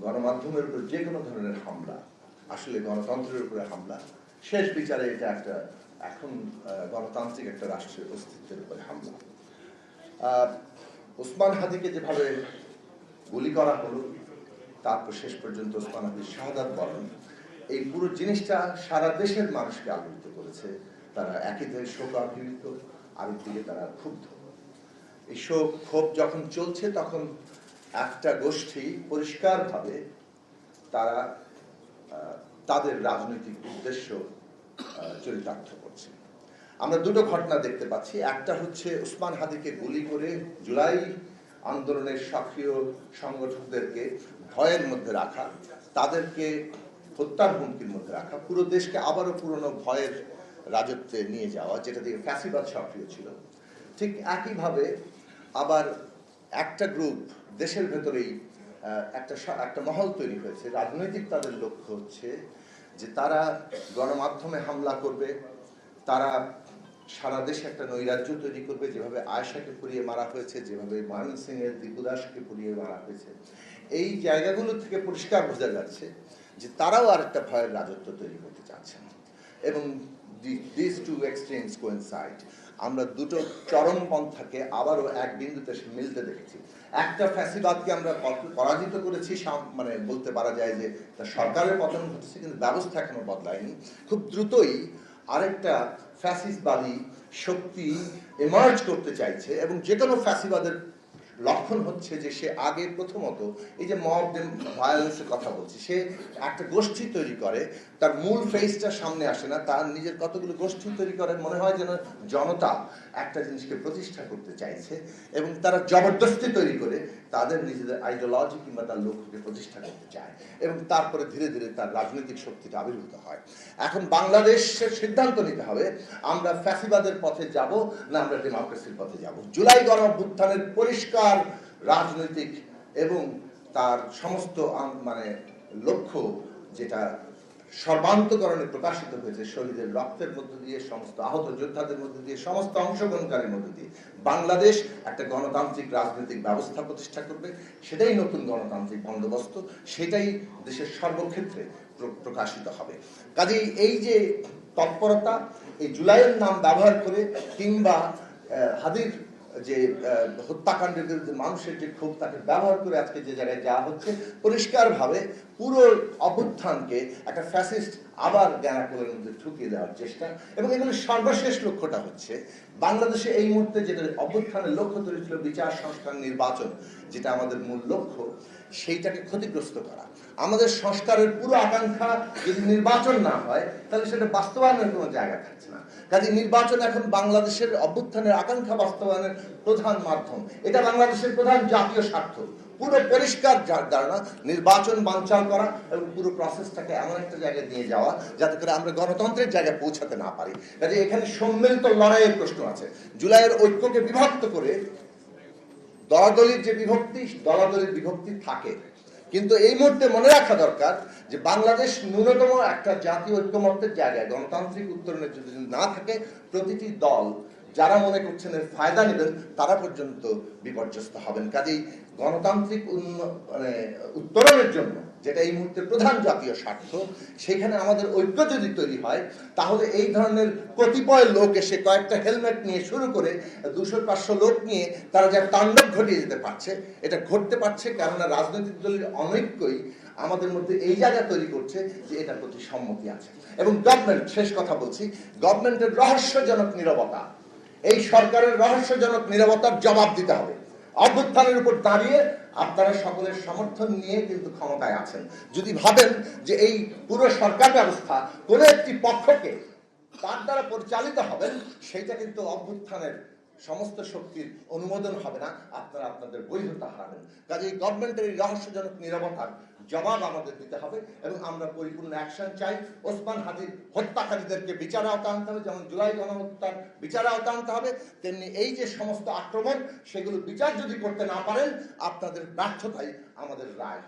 গণমাধ্যমের উপর যে কোনো ধরনের হামলা আসলে গণতন্ত্রের উপরে হামলা, শেষ বিচারে এটা একটা এখন গণতান্ত্রিক একটা রাষ্ট্রের অস্তিত্বের উপরে হামলা। ওসমান হাদিকে যেভাবে গুলি করা হলো, তারপর শেষ পর্যন্ত ওসমান হাদির শাহাদাত বরণ, এই পুরো জিনিসটা সারা দেশের মানুষকে আলোড়িত করেছে। তারা একই দিকে শোকাভিভূত, আরেকদিকে তারা ক্ষুব্ধ। এই শোক ক্ষোভ যখন চলছে তখন একটা গোষ্ঠী পরিষ্কারভাবে তারা তাদের রাজনৈতিক উদ্দেশ্য চরিতার্থ করছে। আমরা দুটো ঘটনা দেখতে পাচ্ছি। একটা হচ্ছে ওসমান হাদিকে গুলি করে জুলাই আন্দোলনের সক্রিয় সংগঠকদেরকে ভয়ের মধ্যে রাখা, তাদেরকে হত্যার হুমকির মধ্যে রাখা, পুরো দেশকে আবারও পুরনো ভয়ের রাজত্বে নিয়ে যাওয়া, যেটা দিয়ে ফ্যাসিবাদ সক্রিয় ছিল। ঠিক একইভাবে আবার একটা গ্রুপ দেশের ভেতরেই একটা মহল তৈরি হয়েছে। রাজনৈতিক তাদের লক্ষ্য হচ্ছে যে তারা গণমাধ্যমে হামলা করবে, তারা সারা দেশে একটা নৈরাজ্য তৈরি করবে, যেভাবে আয়েশাকে পুড়িয়ে মারা হয়েছে, যেভাবে ময়মনসিংহের দীপু দাসকে পুড়িয়ে মারা হয়েছে। এই জায়গাগুলো থেকে পরিষ্কার বোঝা যাচ্ছে যে তারাও আর একটা ভয়ের রাজত্ব তৈরি করতে চাচ্ছেন। এবং দিস টু এক্সট্রিমস কোইনসাইড। আমরা দুটো চরম পন্থাকে আবারও এক বিন্দুতে মিলতে দেখেছি। একটা ফ্যাসিবাদকে আমরা পরাজিত করেছি, মানে বলতে পারা যায় যে সরকারের পতন ঘটেছে, কিন্তু ব্যবস্থা এখনো বদলায়নি। খুব দ্রুতই আরেকটা ফ্যাসিস্টবাদী শক্তি এমার্জ করতে চাইছে, এবং যে কোনো ফ্যাসিবাদের লক্ষণ হচ্ছে যে সে আগে প্রথমত এই যে মব ভায়োলেন্সের কথা বলছি, সে একটা গোষ্ঠী তৈরি করে, তার মূল ফেসটা সামনে আসে না, তার নিজের কতগুলো গোষ্ঠী তৈরি করে, মনে হয় যেন জনতা একটা জিনিসকে প্রতিষ্ঠা করতে চাইছে, এবং তারা জবরদস্তি তৈরি করে তাদের নিজেদের আইডিওলজি কিংবা তার লক্ষ্যকে প্রতিষ্ঠা করতে চায়, এবং তারপরে ধীরে ধীরে তার রাজনৈতিক শক্তিটা আবির্ভূত হয়। এখন বাংলাদেশের সিদ্ধান্ত নিতে হবে, আমরা ফ্যাসিবাদের পথে যাব না আমরা ডেমোক্রেসির পথে যাব। জুলাই গণ অভ্যুত্থানের পরিষ্কার রাজনৈতিক এবং তার সমস্ত মানে লক্ষ্য, যেটা সর্বান্তকরণে প্রকাশিত হয়েছে শহীদের রক্তের মধ্য দিয়ে, সমস্ত আহত যোদ্ধাদের মধ্য দিয়ে, সমস্ত অংশগ্রহণকারীর মধ্য দিয়ে বাংলাদেশ একটা গণতান্ত্রিক রাজনৈতিক ব্যবস্থা প্রতিষ্ঠা করবে। সেটাই নতুন গণতান্ত্রিক বন্দোবস্ত, সেটাই দেশের সর্বক্ষেত্রে প্রকাশিত হবে। কাজেই এই যে তৎপরতা, এই জুলাইয়ের নাম ব্যবহার করে কিংবা হাদির যে হত্যাকাণ্ডের বিরুদ্ধে মানুষের যে ক্ষোভ, তাকে ব্যবহার করে আজকে যে জায়গায় যাওয়া হচ্ছে, পরিষ্কারভাবে পুরো অভ্যুত্থানকে একটা ফ্যাসিস্ট আবার জ্ঞানাকলের মধ্যে ঠুকিয়ে দেওয়ার চেষ্টা। এবং এগুলোর সর্বশেষ লক্ষ্যটা হচ্ছে বাংলাদেশে এই মুহূর্তে যেটা অভ্যুত্থানের লক্ষ্য তৈরি ছিল, বিচার সংস্কার নির্বাচন, যেটা আমাদের মূল লক্ষ্য, সেইটাকে ক্ষতিগ্রস্ত করা। আমাদের সংস্কারের পুরো আকাঙ্ক্ষা যদি নির্বাচন না হয়, তাহলে সেটা বাস্তবায়নের কোনো জায়গা থাকছে না। কাজে নির্বাচন এখন বাংলাদেশের অভ্যুত্থানের আকাঙ্ক্ষা বাস্তবায়নের প্রধান মাধ্যম। এটা বাংলাদেশের প্রধান জাতীয় স্বার্থ। পুরো পরিষ্কার ধারণা নির্বাচন বানচাল করা এবং পুরো প্রসেসটাকে এমন একটা জায়গায় নিয়ে যাওয়া যাতে করে আমরা গণতন্ত্রের জায়গায় পৌঁছাতে না পারি। কাজে এখানে সম্মিলিত লড়াইয়ের প্রশ্ন আছে। জুলাইয়ের ঐক্যকে বিভক্ত করে দলাদলির যে বিভক্তি, দলাদলির বিভক্তি থাকে, কিন্তু এই মুহূর্তে মনে রাখা দরকার যে বাংলাদেশ ন্যূনতম একটা জাতীয় ঐক্যমত্যের জায়গায় গণতান্ত্রিক উত্তরণের যদি না থাকে, প্রতিটি দল যারা মনে করছেন এর ফায়দা নেবেন তারা পর্যন্ত বিপর্যস্ত হবেন। কাজেই গণতান্ত্রিক উত্তরণের জন্য, যেটা এই মুহূর্তে প্রধান জাতীয় স্বার্থ, সেখানে আমাদের ঐক্য যদি তৈরি হয়, তাহলে এই ধরনের কতিপয় লোক এসে কয়েকটা হেলমেট নিয়ে শুরু করে 200-500 লোক নিয়ে তারা যা তাণ্ডব ঘটিয়ে যেতে পারছে, এটা ঘটতে পারছে কেননা রাজনৈতিক দলের অনৈক্যই আমাদের মধ্যে এই জায়গা তৈরি করছে যে এটার প্রতি সম্মতি আছে। এবং গভর্নমেন্ট, শেষ কথা বলছি, গভর্নমেন্টের রহস্যজনক নীরবতা, এই সরকারের রহস্যজনক নীরবতার জবাব দিতে হবে। অভ্যুত্থানের উপর দাঁড়িয়ে আপনারা সকলের সমর্থন নিয়ে কিন্তু ক্ষমতায় আছেন। যদি ভাবেন যে এই পুরো সরকার ব্যবস্থা কোনো একটি পক্ষকে তার দ্বারা পরিচালিত হবেন, সেইটা কিন্তু অভ্যুত্থানের সমস্ত শক্তির অনুমোদন হবে না, আপনারা আপনাদের বৈধতা হারাবেন। কাজেই গভর্নমেন্টের এই রহস্যজনক নীরবতার জবাব আমাদের দিতে হবে, এবং আমরা পরিপূর্ণ অ্যাকশন চাই। ওসমান হাদির হত্যাকারীদেরকে বিচারে আওতা আনতে হবে, যেমন জুলাই গণহত্যার বিচারে আওতা আনতে হবে, তেমনি এই যে সমস্ত আক্রমণ, সেগুলো বিচার যদি করতে না পারেন, আপনাদের ব্যর্থতাই আমাদের রায়।